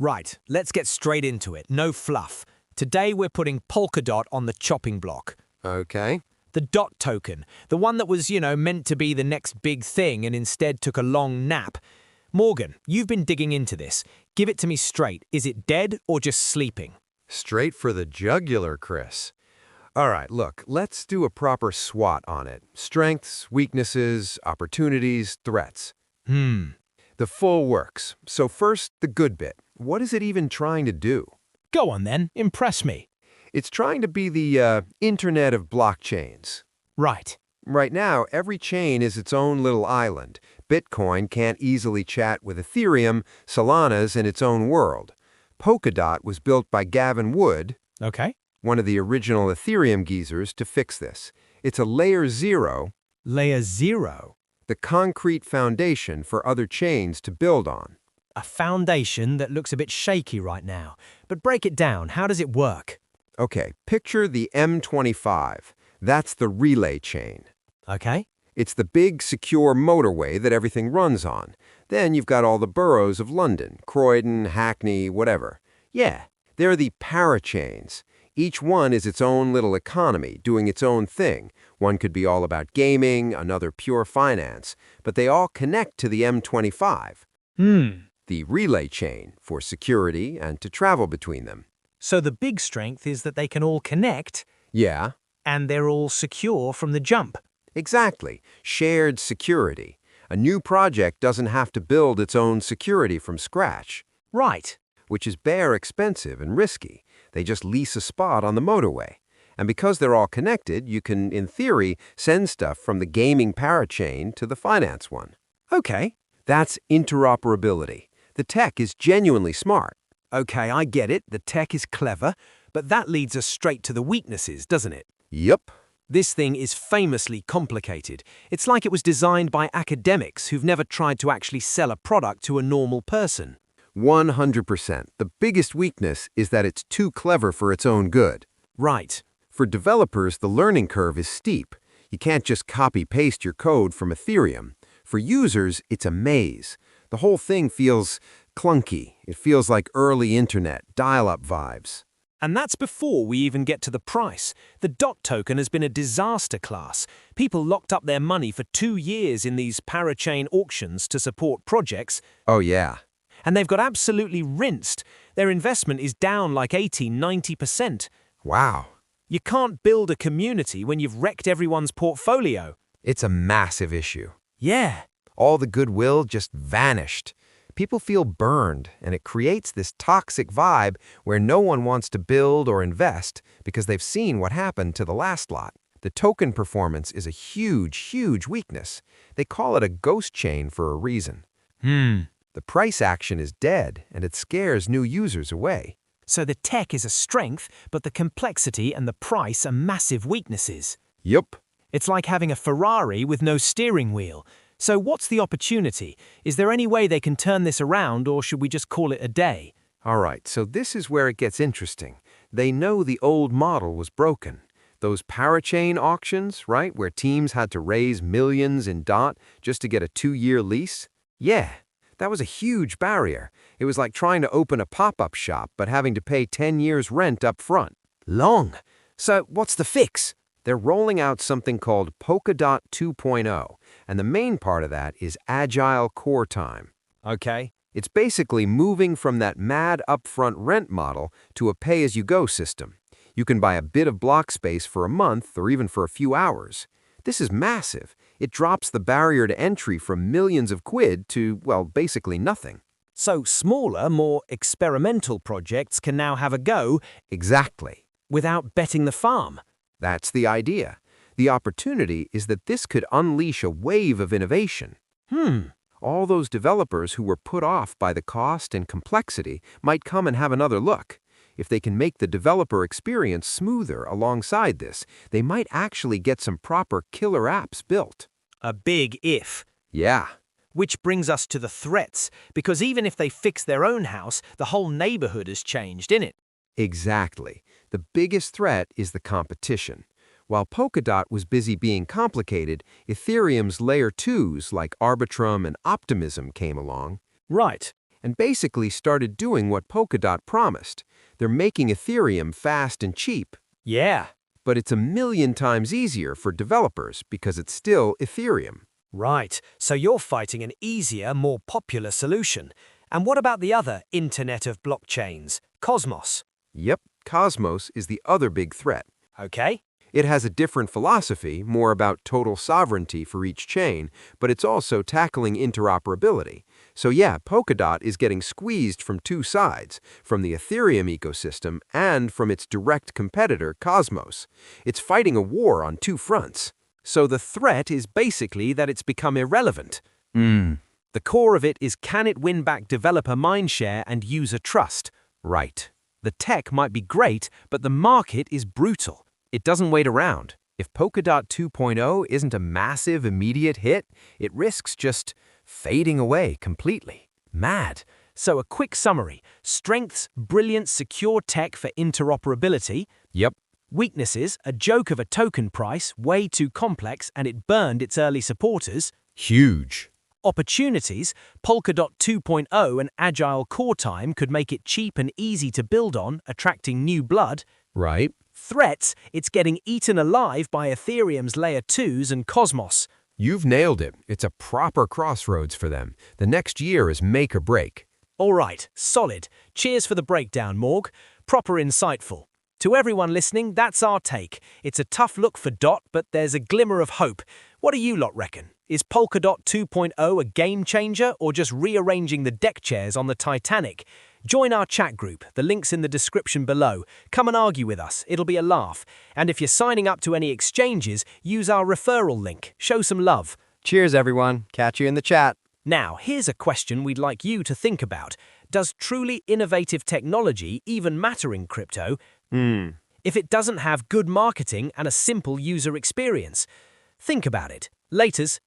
Right, let's get straight into it. No fluff. Today we're putting Polkadot on the chopping block. Okay. The DOT token, the one that was, meant to be the next big thing and instead took a long nap. Morgan, you've been digging into this. Give it to me straight. Is it dead or just sleeping? Straight for the jugular, Chris. All right, look, let's do a proper SWOT on it. Strengths, weaknesses, opportunities, threats. The full works. So first, the good bit. What is it even trying to do? Go on then, impress me. It's trying to be the internet of blockchains. Right. Right now, every chain is its own little island. Bitcoin can't easily chat with Ethereum, Solana's in its own world. Polkadot was built by Gavin Wood, Okay. one of the original Ethereum geezers, to fix this. It's a layer zero, Layer 0. the concrete foundation for other chains to build on. A foundation that looks a bit shaky right now. But break it down. How does it work? Okay, picture the M25. That's the relay chain. Okay. It's the big, secure motorway that everything runs on. Then you've got all the boroughs of London, Croydon, Hackney, whatever. Yeah, they're the parachains. Each one is its own little economy, doing its own thing. One could be all about gaming, another pure finance, but they all connect to the M25, the relay chain, for security and to travel between them. So the big strength is that they can all connect Yeah, and they're all secure from the jump. exactly. Shared security. A new project doesn't have to build its own security from scratch, Right. which is bare expensive and risky. They just lease a spot on the motorway. And because they're all connected, you can, in theory, send stuff from the gaming parachain to the finance one. Okay. That's interoperability. The tech is genuinely smart. Okay, I get it. The tech is clever, but that leads us straight to the weaknesses, doesn't it? Yup. This thing is famously complicated. It's like it was designed by academics who've never tried to actually sell a product to a normal person. 100%. The biggest weakness is that it's too clever for its own good. Right. For developers, the learning curve is steep. You can't just copy-paste your code from Ethereum. For users, it's a maze. The whole thing feels clunky. It feels like early internet, dial-up vibes. And that's before we even get to the price. The DOT token has been a disaster class. People locked up their money for 2 years in these parachain auctions to support projects, Oh yeah. and they've got absolutely rinsed. Their investment is down like 80–90%. Wow. You can't build a community when you've wrecked everyone's portfolio. It's a massive issue. Yeah. All the goodwill just vanished. People feel burned, and it creates this toxic vibe where no one wants to build or invest because they've seen what happened to the last lot. The token performance is a huge, huge weakness. They call it a ghost chain for a reason. The price action is dead, and it scares new users away. So the tech is a strength, but the complexity and the price are massive weaknesses. Yup. It's like having a Ferrari with no steering wheel. So what's the opportunity? Is there any way they can turn this around, or should we just call it a day? All right, so this is where it gets interesting. They know the old model was broken. Those parachain auctions, right, where teams had to raise millions in DOT just to get a 2-year lease? Yeah, that was a huge barrier. It was like trying to open a pop-up shop but having to pay 10 years rent up front. Long. So what's the fix? They're rolling out something called Polkadot 2.0, and the main part of that is agile core time. Okay. It's basically moving from that mad upfront rent model to a pay-as-you-go system. You can buy a bit of block space for a month or even for a few hours. This is massive. It drops the barrier to entry from millions of quid to, well, basically nothing. So smaller, more experimental projects can now have a go Exactly. without betting the farm. That's the idea. The opportunity is that this could unleash a wave of innovation. All those developers who were put off by the cost and complexity might come and have another look. If they can make the developer experience smoother alongside this, they might actually get some proper killer apps built. A big if. Yeah. Which brings us to the threats, because even if they fix their own house, the whole neighborhood has changed, innit? Exactly. The biggest threat is the competition. While Polkadot was busy being complicated, Ethereum's Layer 2s like Arbitrum and Optimism came along. Right. and basically started doing what Polkadot promised. They're making Ethereum fast and cheap. Yeah. But it's a million times easier for developers because it's still Ethereum. Right, so you're fighting an easier, more popular solution. And what about the other Internet of Blockchains, Cosmos? Yep, Cosmos is the other big threat. Okay. It has a different philosophy, more about total sovereignty for each chain, but it's also tackling interoperability. So yeah, Polkadot is getting squeezed from two sides, from the Ethereum ecosystem and from its direct competitor, Cosmos. It's fighting a war on two fronts. So the threat is basically that it's become irrelevant. The core of it is, can it win back developer mindshare and user trust? Right. The tech might be great, but the market is brutal. It doesn't wait around. If Polkadot 2.0 isn't a massive, immediate hit, it risks just fading away completely. Mad. So a quick summary. Strengths, brilliant, secure tech for interoperability. Yep. Weaknesses, a joke of a token price, way too complex, and it burned its early supporters. Huge. Opportunities, Polkadot 2.0 and agile core time could make it cheap and easy to build on, attracting new blood. Right. Threats, it's getting eaten alive by Ethereum's Layer 2s and Cosmos. You've nailed it. It's a proper crossroads for them. The next year is make or break. All right, solid. Cheers for the breakdown, Morg. Proper insightful. To everyone listening, that's our take. It's a tough look for DOT, but there's a glimmer of hope. What do you lot reckon? Is Polkadot 2.0 a game changer or just rearranging the deck chairs on the Titanic? Join our chat group. The link's in the description below. Come and argue with us. It'll be a laugh. And if you're signing up to any exchanges, use our referral link. Show some love. Cheers, everyone. Catch you in the chat. Now, here's a question we'd like you to think about. Does truly innovative technology even matter in crypto? If it doesn't have good marketing and a simple user experience? Think about it. Laters.